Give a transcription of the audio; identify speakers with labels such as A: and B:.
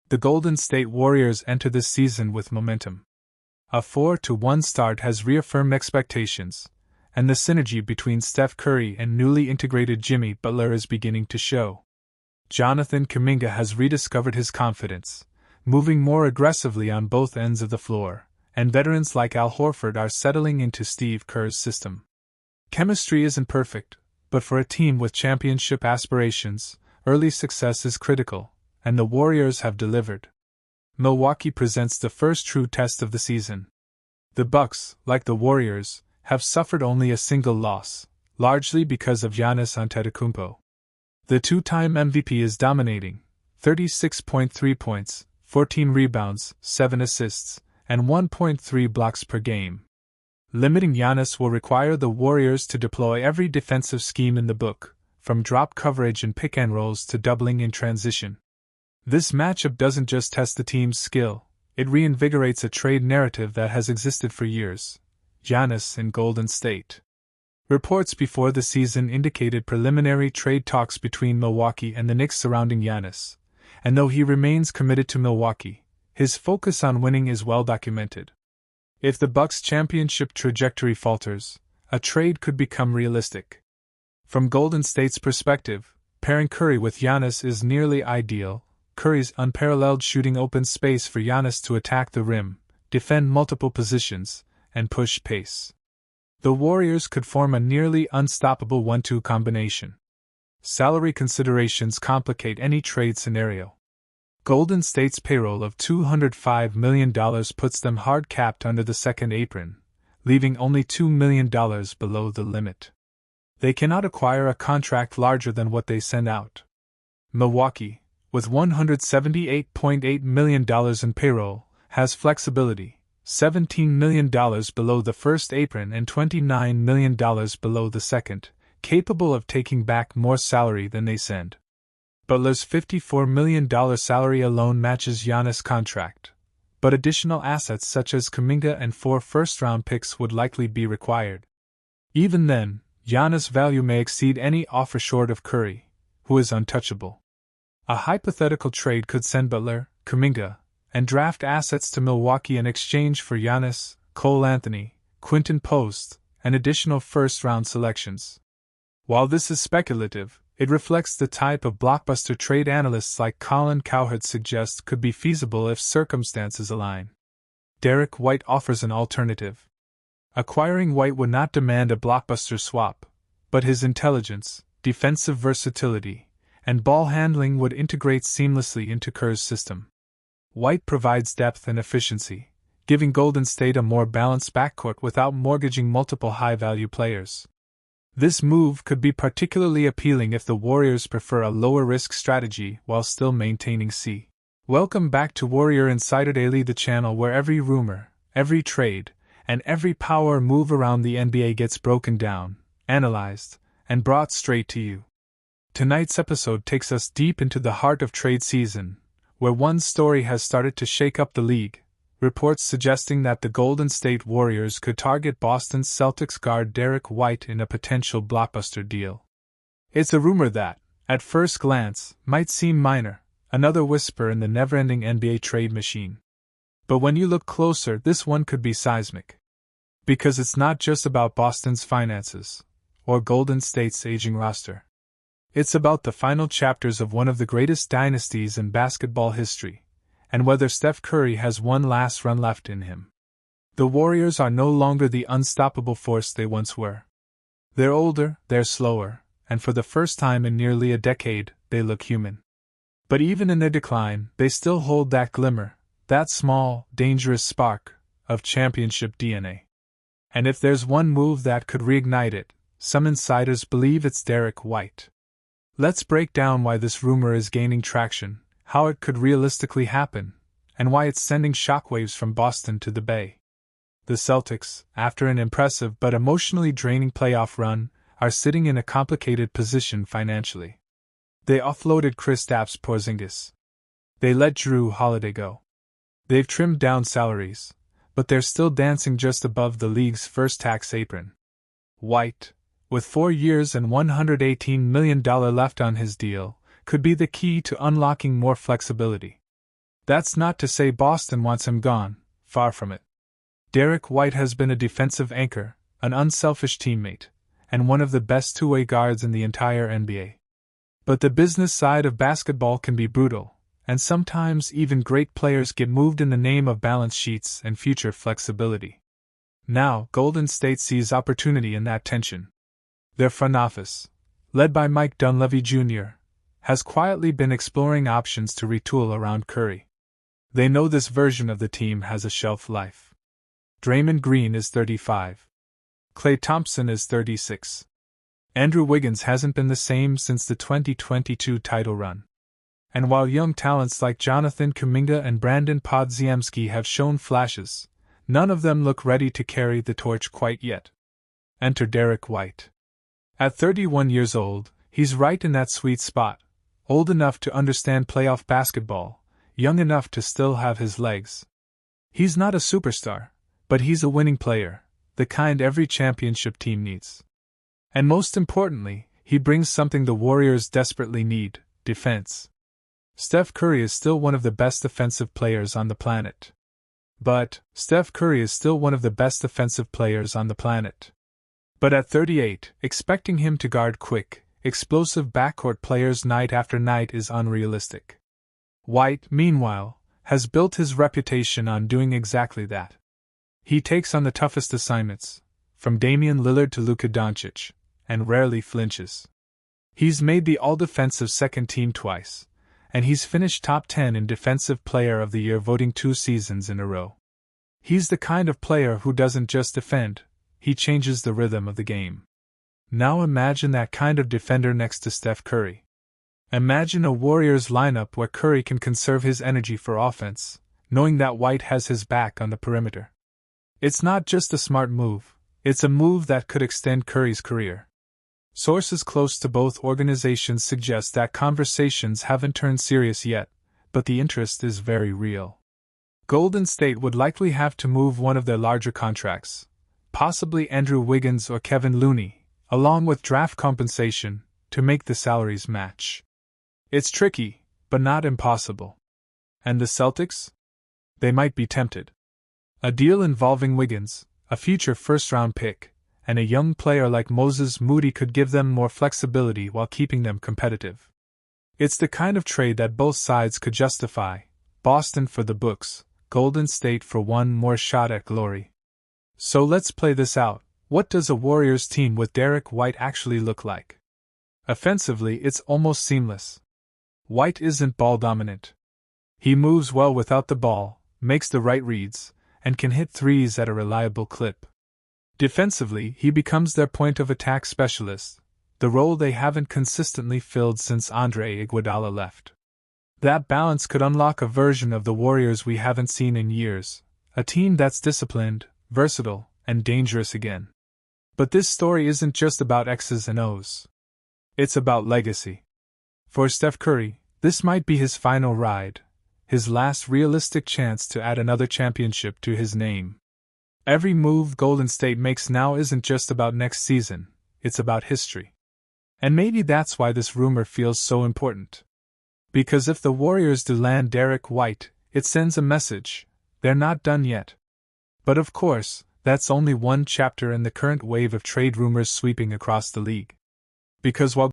A: The Golden State Warriors enter this season with momentum. A 4-1 start has reaffirmed expectations, and the synergy between Stive Kerr and newly integrated Jimmy Butler is beginning to show. Jonathan Kuminga has rediscovered his confidence, moving more aggressively on both ends of the floor, and veterans like Al Horford are settling into Stive Kerr's system. Chemistry isn't perfect, but for a team with championship aspirations, early success is critical, and the Warriors have delivered. Milwaukee presents the first true test of the season. The Bucks, like the Warriors, have suffered only a single loss, largely because of Giannis Antetokounmpo. The two-time MVP is dominating, 36.3 points, 14 rebounds, 7 assists, and 1.3 blocks per game. Limiting Giannis will require the Warriors to deploy every defensive scheme in the book, from drop coverage and pick-and-rolls to doubling in transition. This matchup doesn't just test the team's skill, it reinvigorates a trade narrative that has existed for years: Giannis in Golden State. Reports before the season indicated preliminary trade talks between Milwaukee and the Knicks surrounding Giannis, and though he remains committed to Milwaukee, his focus on winning is well documented. If the Bucks' championship trajectory falters, a trade could become realistic. From Golden State's perspective, pairing Curry with Giannis is nearly ideal. Curry's unparalleled shooting opens space for Giannis to attack the rim, defend multiple positions, and push pace. The Warriors could form a nearly unstoppable 1-2 combination. Salary considerations complicate any trade scenario. Golden State's payroll of $205 million puts them hard-capped under the second apron, leaving only $2 million below the limit. They cannot acquire a contract larger than what they send out. Milwaukee, with $178.8 million in payroll, has flexibility, $17 million below the first apron and $29 million below the second, capable of taking back more salary than they send. Butler's $54 million salary alone matches Giannis' contract, but additional assets such as Kuminga and 4 first-round picks would likely be required. Even then, Giannis' value may exceed any offer short of Curry, who is untouchable. A hypothetical trade could send Butler, Kuminga, and draft assets to Milwaukee in exchange for Giannis, Cole Anthony, Quinton Post, and additional first-round selections. While this is speculative, it reflects the type of blockbuster trade analysts like Colin Cowherd suggest could be feasible if circumstances align. Derek White offers an alternative. Acquiring White would not demand a blockbuster swap, but his intelligence, defensive versatility, and ball handling would integrate seamlessly into Kerr's system. White provides depth and efficiency, giving Golden State a more balanced backcourt without mortgaging multiple high-value players. This move could be particularly appealing if the Warriors prefer a lower-risk strategy while still maintaining C. Welcome back to Warrior Insider Daily, the channel where every rumor, every trade, and every power move around the NBA gets broken down, analyzed, and brought straight to you. Tonight's episode takes us deep into the heart of trade season, where one story has started to shake up the league, reports suggesting that the Golden State Warriors could target Boston Celtics guard Derek White in a potential blockbuster deal. It's a rumor that, at first glance, might seem minor, another whisper in the never-ending NBA trade machine. But when you look closer, this one could be seismic. Because it's not just about Boston's finances, or Golden State's aging roster. It's about the final chapters of one of the greatest dynasties in basketball history, and whether Stive Kerr has one last run left in him. The Warriors are no longer the unstoppable force they once were. They're older, they're slower, and for the first time in nearly a decade, they look human. But even in their decline, they still hold that glimmer, that small, dangerous spark, of championship DNA. And if there's one move that could reignite it, some insiders believe it's Derek White. Let's break down why this rumor is gaining traction, how it could realistically happen, and why it's sending shockwaves from Boston to the Bay. The Celtics, after an impressive but emotionally draining playoff run, are sitting in a complicated position financially. They offloaded Kristaps Porzingis. They let Jrue Holiday go. They've trimmed down salaries, but they're still dancing just above the league's first tax apron. White, with 4 years and $118 million left on his deal, could be the key to unlocking more flexibility. That's not to say Boston wants him gone, far from it. Derek White has been a defensive anchor, an unselfish teammate, and one of the best two-way guards in the entire NBA. But the business side of basketball can be brutal, and sometimes even great players get moved in the name of balance sheets and future flexibility. Now, Golden State sees opportunity in that tension. Their front office, led by Mike Dunleavy Jr., has quietly been exploring options to retool around Curry. They know this version of the team has a shelf life. Draymond Green is 35. Klay Thompson is 36. Andrew Wiggins hasn't been the same since the 2022 title run. And while young talents like Jonathan Kuminga and Brandon Podziemski have shown flashes, none of them look ready to carry the torch quite yet. Enter Derek White. At 31 years old, he's right in that sweet spot, old enough to understand playoff basketball, young enough to still have his legs. He's not a superstar, but he's a winning player, the kind every championship team needs. And most importantly, he brings something the Warriors desperately need: defense. Steph Curry is still one of the best defensive players on the planet. But at 38, expecting him to guard quick, explosive backcourt players night after night is unrealistic. White, meanwhile, has built his reputation on doing exactly that. He takes on the toughest assignments, from Damian Lillard to Luka Doncic, and rarely flinches. He's made the all-defensive second team twice, and he's finished top 10 in Defensive Player of the Year voting 2 seasons in a row. He's the kind of player who doesn't just defend, he changes the rhythm of the game. Now imagine that kind of defender next to Steph Curry. Imagine a Warriors lineup where Curry can conserve his energy for offense, knowing that White has his back on the perimeter. It's not just a smart move, it's a move that could extend Curry's career. Sources close to both organizations suggest that conversations haven't turned serious yet, but the interest is very real. Golden State would likely have to move one of their larger contracts, possibly Andrew Wiggins or Kevin Looney, along with draft compensation, to make the salaries match. It's tricky, but not impossible. And the Celtics? They might be tempted. A deal involving Wiggins, a future first-round pick, and a young player like Moses Moody could give them more flexibility while keeping them competitive. It's the kind of trade that both sides could justify: Boston for the books, Golden State for one more shot at glory. So let's play this out. What does a Warriors team with Derek White actually look like? Offensively, it's almost seamless. White isn't ball-dominant. He moves well without the ball, makes the right reads, and can hit threes at a reliable clip. Defensively, he becomes their point-of-attack specialist, the role they haven't consistently filled since Andre Iguodala left. That balance could unlock a version of the Warriors we haven't seen in years, a team that's disciplined, versatile, and dangerous again. But this story isn't just about X's and O's. It's about legacy. For Steph Curry, this might be his final ride, his last realistic chance to add another championship to his name. Every move Golden State makes now isn't just about next season, it's about history. And maybe that's why this rumor feels so important. Because if the Warriors do land Derek White, it sends a message: they're not done yet. But of course, that's only one chapter in the current wave of trade rumors sweeping across the league. Because while